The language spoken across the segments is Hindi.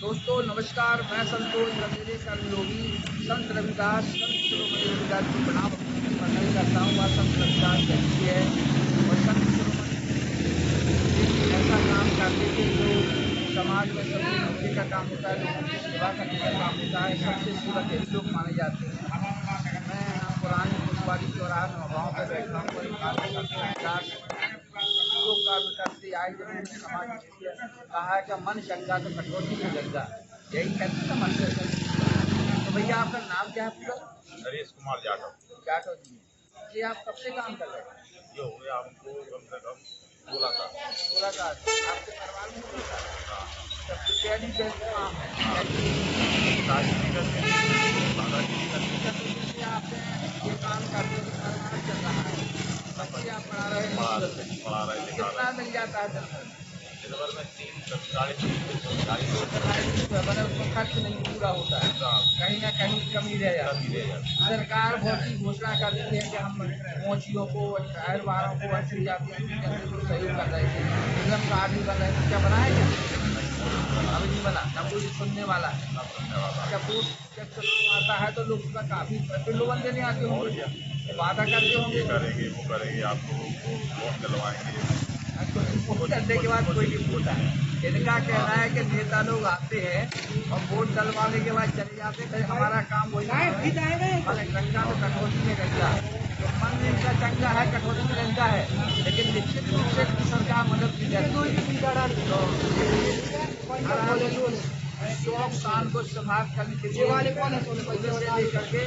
दोस्तों नमस्कार, मैं संतोष रमेले कर्मयोगी संत रविदास संत शिरोमणि रविदास की प्रणाम मंडल करता हूँ। वह संत रविदास जयंती है और संत शिरोमणि ऐसा काम करते थे जो समाज में सबसे नीचे का काम होता है, लोगों की सेवा करने का काम होता है। सबसे सूरत यही लोग माने जाते हैं। मैं यहाँ पुरानी कोतवाली चौराहा नौगांव पर बैठा हूँ। आए जब समाज कहा है कि मन चंगा तो कटौती में गंगा, यही कहते हैं मन से। तो भैया आपका नाम क्या है पूरा? नरेश कुमार जाटव जी। ये आप कब से काम कर रहे हैं? जो हो गया हमको कम से कम 16 साल। आपके परिवार में 16 साल। सबसे पहली काम है आपने ये काम करते चल रहा है, बच्चे आप पढ़ा रहे हैं, कितना मिल जाता है दिन भर में? 3 उसमें खर्च नहीं पूरा होता है, कहीं ना कहीं कमी रह जाती है। सरकार बहुत सी घोषणा करती है कि हम मोचियों को, शहर वालों को, अच्छी जातियों को सहयोग कर रहे थे, एकदम कार्ड भी बन रहे थे। क्या बना है क्या? अभी नहीं बना, ना कोई सुनने वाला है। जब चुनाव आता है तो लोग उसका काफी प्रलोभन देने आते होंगे, वादा करते होंगे, वो करेंगे, आपको वोट दिलवाएंगे। वोट करने के बाद कोई नहीं होता है। इनका कहना है कि नेता लोग आते हैं और वोट डलवाने के बाद चले जाते हैं, हमारा काम वही है। गंगा तो कटौती में गंगा, तो मन इनका चंगा है, कटौती में गंगा है, लेकिन निश्चित रूप से सरकार मदद की जाती है। शौक शान को संभाल करने के लिए लेकर के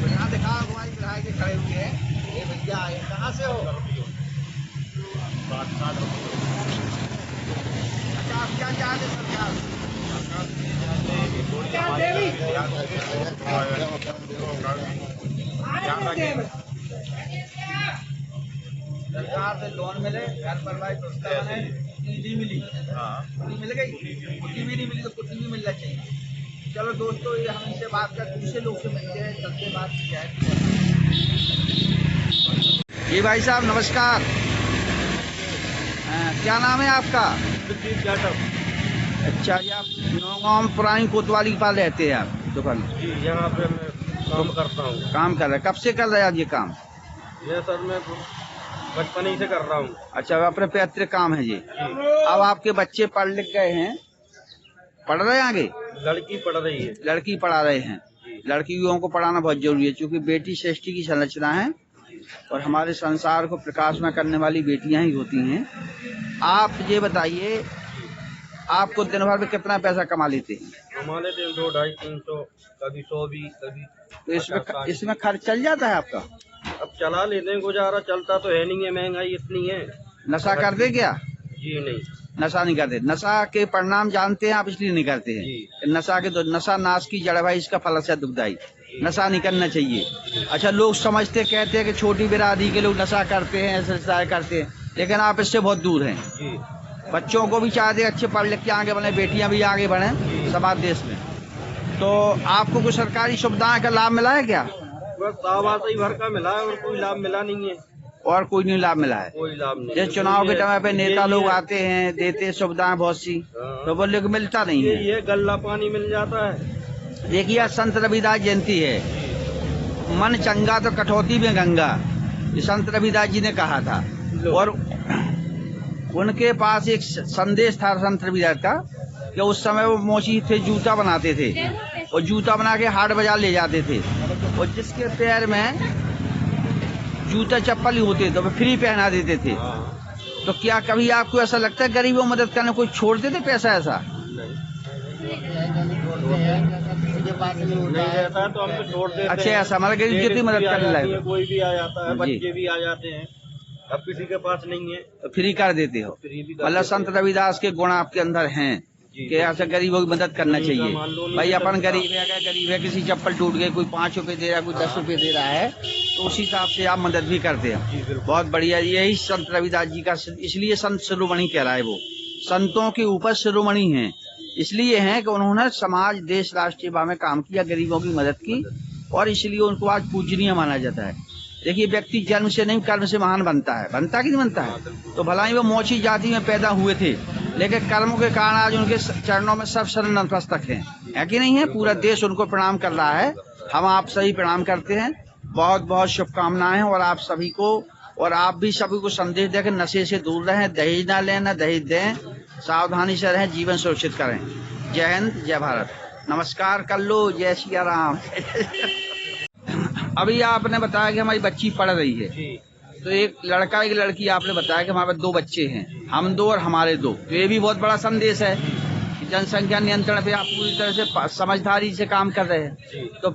यहाँ दिखा हमारी विधायक के खड़े हुए हैं। ये भैया आए कहाँ से हो? अच्छा, आप क्या चाहते सरकार? सरकार से लोन मिले, घर बनवाए, पुस्तक बने, कुटी मिली, कुटी मिल गई, कुटी भी नहीं मिली तो कुटी भी मिलना चाहिए। चलो दोस्तों, ये हम इनसे बात कर दूसरे लोग से मिलते हैं, चलते बात किया है। जी भाई साहब नमस्कार, क्या नाम है आपका? जाटव। अच्छा जी, आप नौगांव पुरानी कोतवाली के पास रहते हैं आप दुकान? जी, यहाँ पे मैं काम करता हूँ। काम कर रहे हैं? कब से कर रहे हैं आप ये काम? ये सर मैं बचपन ही से कर रहा हूँ। अच्छा, अपने पैतृक काम है जी। अब आपके बच्चे पढ़ लिख गए हैं, पढ़ रहे हैं आगे? लड़की पढ़ रही है। लड़की पढ़ा रहे हैं। लड़कियों को पढ़ाना बहुत जरूरी है, क्योंकि बेटी श्रेष्ठी की संरचना है और हमारे संसार को प्रकाश में करने वाली बेटियां ही होती हैं। आप ये बताइए, आपको दिन भर में कितना पैसा कमा लेते हैं? कमा लेते हैं 200, 250, 300, कभी 100 भी, कभी। तो इसमें खर्च चल जाता है आपका? अब चला लेते हैं, गुजारा चलता तो है नहीं है, महंगाई इतनी है। नशा कर दे क्या? जी नहीं, नशा नहीं करते। नशा के परिणाम जानते हैं आप, इसलिए नहीं करते हैं। नशा के तो नशा नाश की जड़ भाई, इसका फल से दुखदाई। नशा नहीं करना चाहिए। अच्छा, लोग समझते कहते हैं कि छोटी बिरादरी के लोग नशा करते हैं, ऐसा करते हैं, लेकिन आप इससे बहुत दूर हैं। बच्चों को भी चाहते अच्छे पढ़ लिख के आगे बढ़े, बेटियां भी आगे बढ़े समाज देश में। तो आपको कोई सरकारी सुविधाएं का लाभ मिला है क्या? बस आवाजाही भर का मिला है और कोई लाभ मिला नहीं है। और कोई नहीं लाभ मिला है? कोई लाभ नहीं। जैसे चुनाव के टाइम पे नेता लोग आते हैं, देते सुविधाएं बहुत सी, तो बोले कि मिलता नहीं है। ये गल्ला पानी मिल जाता है। देखिए, आज संत रविदास जयंती है, मन चंगा तो कटौती में गंगा, ये संत रविदास जी ने कहा था। और उनके पास एक संदेश था संत रविदास का कि उस समय वो मोची थे, जूता बनाते थे और जूता बना के हाट बाजार ले जाते थे, और जिसके पैर में जूता चप्पल ही होते तो फ्री पहना देते थे। तो क्या कभी आपको ऐसा लगता है गरीबों मदद करने कोई छोड़ देते पैसा ऐसा? नहीं रहता तो हम तो छोड़ देते हैं। अच्छा, ऐसा मतलब गरीब जितनी मदद करने लगे, कोई भी आ जाता है, बच्चे भी आ जाते हैं। अब किसी के पास नहीं है तो फ्री कर देते हो। मतलब संत रविदास के गुण आपके अंदर हैं कि ऐसा गरीबों की मदद करना चाहिए। भाई अपन गरीब है, अगर गरीब है, किसी चप्पल टूट गई, कोई 5 रुपए दे रहा है, कोई 10 रुपए दे रहा है, तो उसी हिसाब से आप मदद भी करते हैं। बहुत बढ़िया, यही संत रविदास जी का, इसलिए संत शिरोमणि कह रहा है। वो संतों के ऊपर शिरोमणि हैं, इसलिए हैं कि उन्होंने समाज, देश, राष्ट्र सेवा में काम किया, गरीबों की मदद की, और इसलिए उनको आज पूजनीय माना जाता है। देखिए, व्यक्ति जन्म से नहीं कर्म से महान बनता है, बनता कि नहीं बनता है। तो भला ही वो मोची जाति में पैदा हुए थे, लेकिन कर्मों के कारण आज उनके चरणों में सब शरण नतमस्तक है कि नहीं है। पूरा देश उनको प्रणाम कर रहा है, हम आप सभी प्रणाम करते हैं। बहुत बहुत शुभकामनाएं और आप सभी को, और आप भी सभी को संदेश देकर नशे से दूर रहें, दहेज ना लें, ना दहेज दें, सावधानी से रहें, जीवन सुरक्षित करें। जय हिंद, जय भारत। नमस्कार कर लो, जय सिया राम। अभी आपने बताया कि हमारी बच्ची पढ़ रही है, तो एक लड़का एक लड़की, आपने बताया कि हमारे 2 बच्चे हैं, हम 2 और हमारे 2। तो ये भी बहुत बड़ा संदेश है कि जनसंख्या नियंत्रण पे आप पूरी तरह से समझदारी से काम कर रहे हैं। तो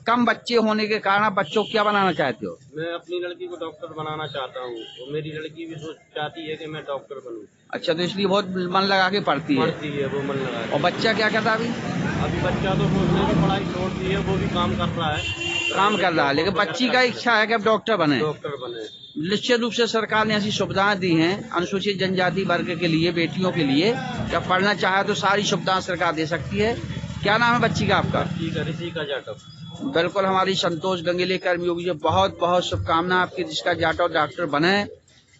कम बच्चे होने के कारण आप बच्चों को क्या बनाना चाहते हो? मैं अपनी लड़की को डॉक्टर बनाना चाहता हूँ, और मेरी लड़की भी चाहती है कि मैं डॉक्टर बनूँ। अच्छा, तो इसलिए बहुत मन लगा के पढ़ती है वो मन लगा के। और बच्चा क्या करता है अभी बच्चा तो उसने भी पढ़ाई छोड़ दी है, वो भी काम कर रहा है, लेकिन बच्ची का इच्छा है कि अब डॉक्टर बने। निश्चित रूप से सरकार ने ऐसी सुविधाएं दी हैं अनुसूचित जनजाति वर्ग के लिए, बेटियों के लिए। जब पढ़ना चाहे तो सारी सुविधाएं सरकार दे सकती है। क्या नाम है बच्ची का आपका? ऋषिका जाटव। बिल्कुल, हमारी संतोष गंगेले कर्मयोगी जो बहुत बहुत शुभकामना आपकी। ऋषिका जाटव डॉक्टर बने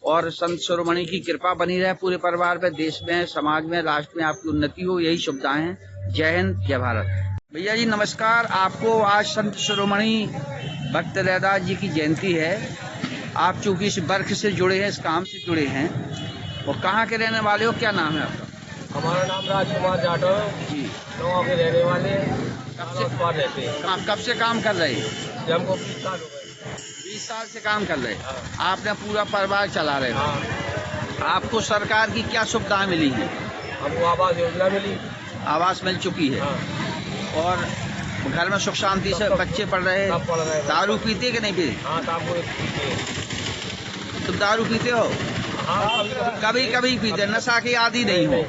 और संत शिरोमणि की कृपा बनी रहे पूरे परिवार पे, देश में, समाज में, राष्ट्र में आपकी उन्नति हो, यही शुभकामनाएं हैं। जय हिंद, जय भारत। भैया जी नमस्कार। आपको आज संत शिरोमणि भक्त रैदास जी की जयंती है। आप चूंकि इस वर्ग से जुड़े हैं, इस काम से जुड़े हैं, और कहाँ के रहने वाले हो? क्या नाम है आपका? हमारा नाम राजकुमार जाटव जी, गाँव के रहने वाले। कब से काम कर रहे हैं? हमको 20 साल हो गए। 20 साल से काम कर रहे हैं। आपने पूरा परिवार चला रहे हैं। आपको सरकार की क्या सुविधाएं मिली हैं? हमको आवास योजना मिली। आवास मिल चुकी है, और घर में सुख शांति से बच्चे पढ़ रहे हैं। दारू पीते कि नहीं पीते? हाँ, दारू पीते। तुम दारू पीते हो? हाँ, कभी कभी पीते, नशा के आदी नहीं हो।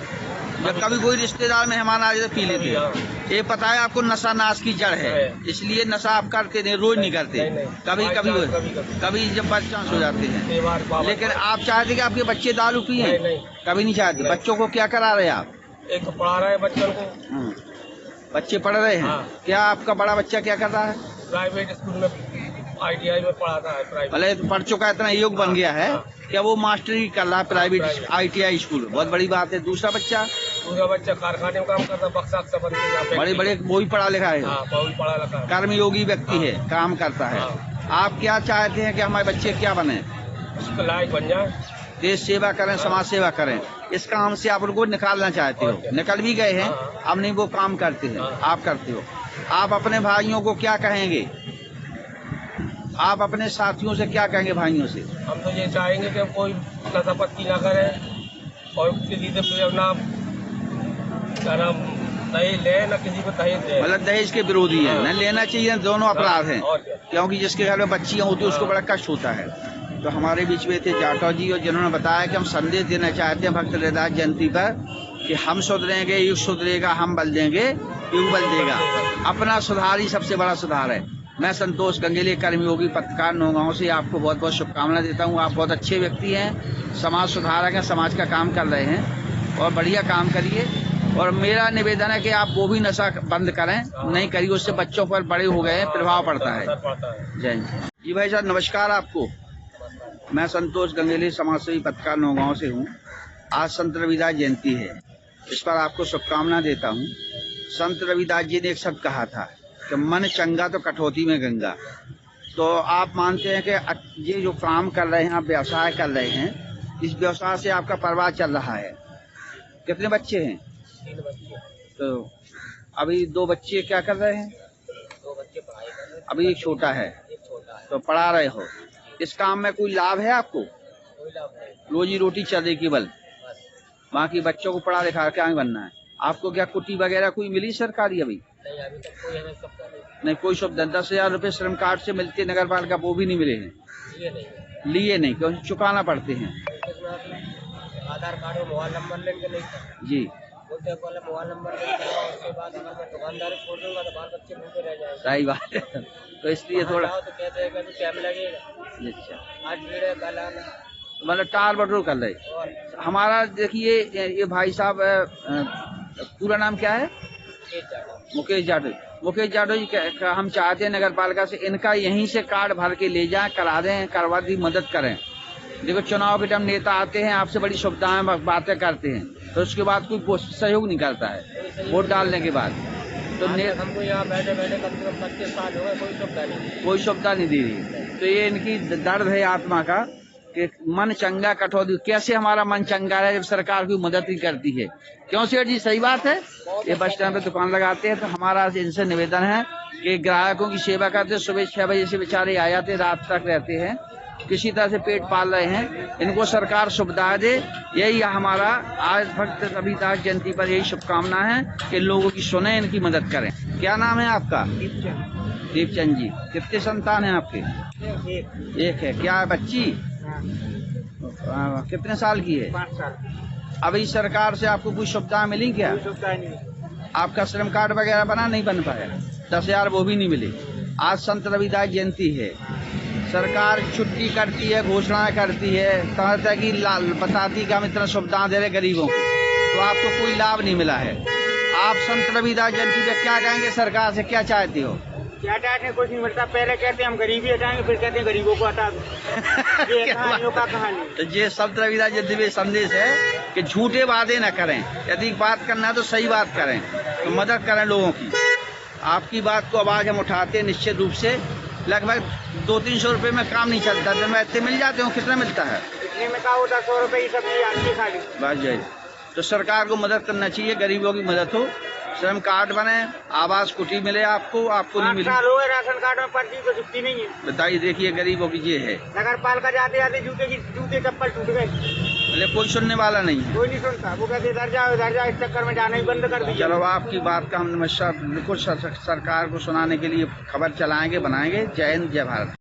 जब कभी कोई रिश्तेदार मेहमान आ जाए तो पी लेते हैं। ये पता है आपको, नशा नाश की जड़ है, इसलिए नशा आप करते नहीं, रोज नहीं करते। कभी कभी जब बच्चा हो जाते हैं। लेकिन आप चाहते कि आपके बच्चे दारू पिए? कभी नहीं चाहते। बच्चों को क्या करा रहे आप? एक पढ़ा रहे बच्चों को। बच्चे पढ़ रहे हैं। क्या आपका बड़ा बच्चा क्या कर रहा है? प्राइवेट स्कूल में ITI में पढ़ाता है। भले पढ़ चुका है, इतना योग बन गया है क्या वो मास्टरी कर रहा है प्राइवेट ITI स्कूल? बहुत बड़ी बात है। दूसरा बच्चा कारखाने में काम करता है, बक्सा बड़े बड़े, वो भी पढ़ा लिखा है, कर्मयोगी व्यक्ति है, काम करता है। आप क्या चाहते हैं कि हमारे बच्चे क्या बने? लायक बन जाए, देश सेवा करें, समाज सेवा करें। इस काम से आप उनको निकालना चाहते हो, निकल भी गए हैं, अब नहीं वो काम करते हैं, आप करते हो। आप अपने भाइयों को क्या कहेंगे? आप अपने साथियों से क्या कहेंगे, भाइयों से? हम तो ये चाहेंगे कि कोई नशापत्ती ना करे और किसी से ना दहेज ले, न किसी को दहेज दे। मतलब दहेज के विरोधी है, न लेना चाहिए, दोनों अपराध हैं। क्योंकि जिसके घर में बच्चियां होती है उसको बड़ा कष्ट होता है। तो हमारे बीच में थे जाटव जी, और जिन्होंने बताया कि हम संदेश देना चाहते हैं भक्त रैदास जयंती पर कि हम सुधरेंगे, युग सुधरेगा, हम बल देंगे, युग बल देगा। अपना सुधार ही सबसे बड़ा सुधार है। मैं संतोष गंगेले कर्मयोगी पत्रकार नौगांव से आपको बहुत बहुत शुभकामनाएं देता हूँ। आप बहुत अच्छे व्यक्ति हैं, समाज सुधारक हैं, समाज का काम कर रहे हैं, और बढ़िया काम करिए। और मेरा निवेदन है कि आप वो भी नशा बंद करें, नहीं करिए, उससे बच्चों पर बड़े हो गए हैं, प्रभाव पड़ता है। जय हिंद जी। भाई साहब नमस्कार आपको। मैं संतोष गंगेले समाजसेवी पत्रकार नौगांव से हूँ। आज संत रविदास जयंती है, इस पर आपको शुभकामना देता हूँ। संत रविदास जी ने एक शब्द कहा था कि मन चंगा तो कठौती में गंगा। तो आप मानते हैं कि ये जो काम कर रहे हैं, आप व्यवसाय कर रहे हैं, इस व्यवसाय से आपका परिवार चल रहा है। कितने बच्चे हैं? 3 बच्चे। तो अभी 2 बच्चे क्या कर रहे हैं? 2 बच्चे पढ़ाई कर रहे हैं। अभी एक छोटा है, तो पढ़ा रहे हो। इस काम में कोई लाभ है आपको? कोई लाभ नहीं, रोजी रोटी चल रही केवल। बाकी बच्चों को पढ़ा लिखा क्या बनना है? आपको क्या कुटी वगैरह कोई मिली सरकारी? अभी नहीं, अभी तक कोई हमें सुविधा नहीं, कोई सुविधा। 10,000 रुपये श्रम कार्ड से मिलते नगर पालिका, वो भी नहीं मिले हैं। लिए नहीं, क्योंकि चुकाना पड़ते हैं। आधार कार्ड और मोबाइल नंबर लेंगे नहीं जी, बोलते पहले मोबाइल नंबर उसके बाद अगर मैं दुकानदारी छोड़ दूंगा तो बाल बच्चे भूखे रह जाएंगे। सही बात है। तो इसलिए थोड़ा तो कहते हैं कि टाइम लगेगा। अच्छा, आज भीड़ है, कल आना, मतलब टाल बटोर कर रहे। और हमारा देखिए, ये भाई साहब पूरा नाम क्या है? एक जाना। मुकेश जाटव। मुकेश यादव जी हम चाहते हैं नगर पालिका से इनका यहीं से कार्ड भर के ले जाएं, करा दें, करवा दी मदद करें। देखो चुनाव के टाइम नेता आते हैं, आपसे बड़ी सुविधाएं बातें करते हैं, तो उसके बाद कोई सहयोग नहीं करता है वोट डालने के बाद। तो हमको यहाँ बैठे बैठे कम से कम 25 साल हो गए, कोई सुविधा नहीं दे रही। तो ये इनकी दर्द है आत्मा का कि मन चंगा कटौती। कैसे हमारा मन चंगा है जब सरकार की मदद ही करती है? क्यों सेठ जी, सही बात है। ये बस स्टैंड पे दुकान लगाते हैं, तो हमारा इनसे निवेदन है कि ग्राहकों की सेवा करते, सुबह 6 बजे से बेचारे आ जाते, रात तक रहते हैं, किसी तरह से पेट पाल रहे हैं, इनको सरकार सुविधा दे। यही हमारा आज भक्त रविदास जयंती पर यही शुभकामना है कि लोगों की सुने, इनकी मदद करें। क्या नाम है आपका? दीपचंद जी। कितने संतान है आपके? एक है। क्या बच्ची? कितने साल की है? 5 साल। अभी सरकार से आपको कुछ सुविधा मिली क्या? कोई सुविधा नहीं। आपका श्रम कार्ड वगैरह बना? नहीं बन पाया। 10,000 वो भी नहीं मिले। आज संत रविदास जयंती है, सरकार छुट्टी करती है, घोषणाएं करती है, तरह तरह की बताती कि हम इतना सुविधा दे रहे गरीबों को, तो आपको कोई लाभ नहीं मिला है। आप संत रविदास जयंती पे क्या कहेंगे? सरकार से क्या चाहती हो? क्या चाहते हैं? कुछ नहीं मिलता। पहले कहते हैं हम गरीबी हटाएंगे, फिर कहते हैं गरीबों को हटा दो। ये कहानियों का कहानी। तो ये संत रविदास जयंती में संदेश है कि झूठे वादे न करें, यदि बात करना है तो सही बात करें, तो मदद करें लोगों की। आपकी बात को आवाज हम उठाते हैं निश्चित रूप से। लगभग 200-300 रुपए में काम नहीं चलता, दिन में इतने मिल जाते हो। कितना मिलता है? इतने में का होता 100 रुपए की सब्जी आती है खाली। बस यही। तो सरकार को मदद करना चाहिए, गरीबों की मदद हो, श्रम कार्ड बने, आवास कुटी मिले आपको नहीं मिली। साल हो गए राशन कार्ड में पर्ची तो छुट्टी नहीं है। बताइए, देखिए गरीबों की ये है। नगर पालिका जाते जाते जूते चप्पल टूट गए, मतलब कोई सुनने वाला नहीं है। कोई नहीं सुनता। वो कहते इधर जाओ इस चक्कर में जाना ही बंद कर दिया। चलो, आपकी बात का हम बिल्कुल सरकार को सुनाने के लिए खबर चलाएंगे, बनाएंगे। जय हिंद, जय भारत।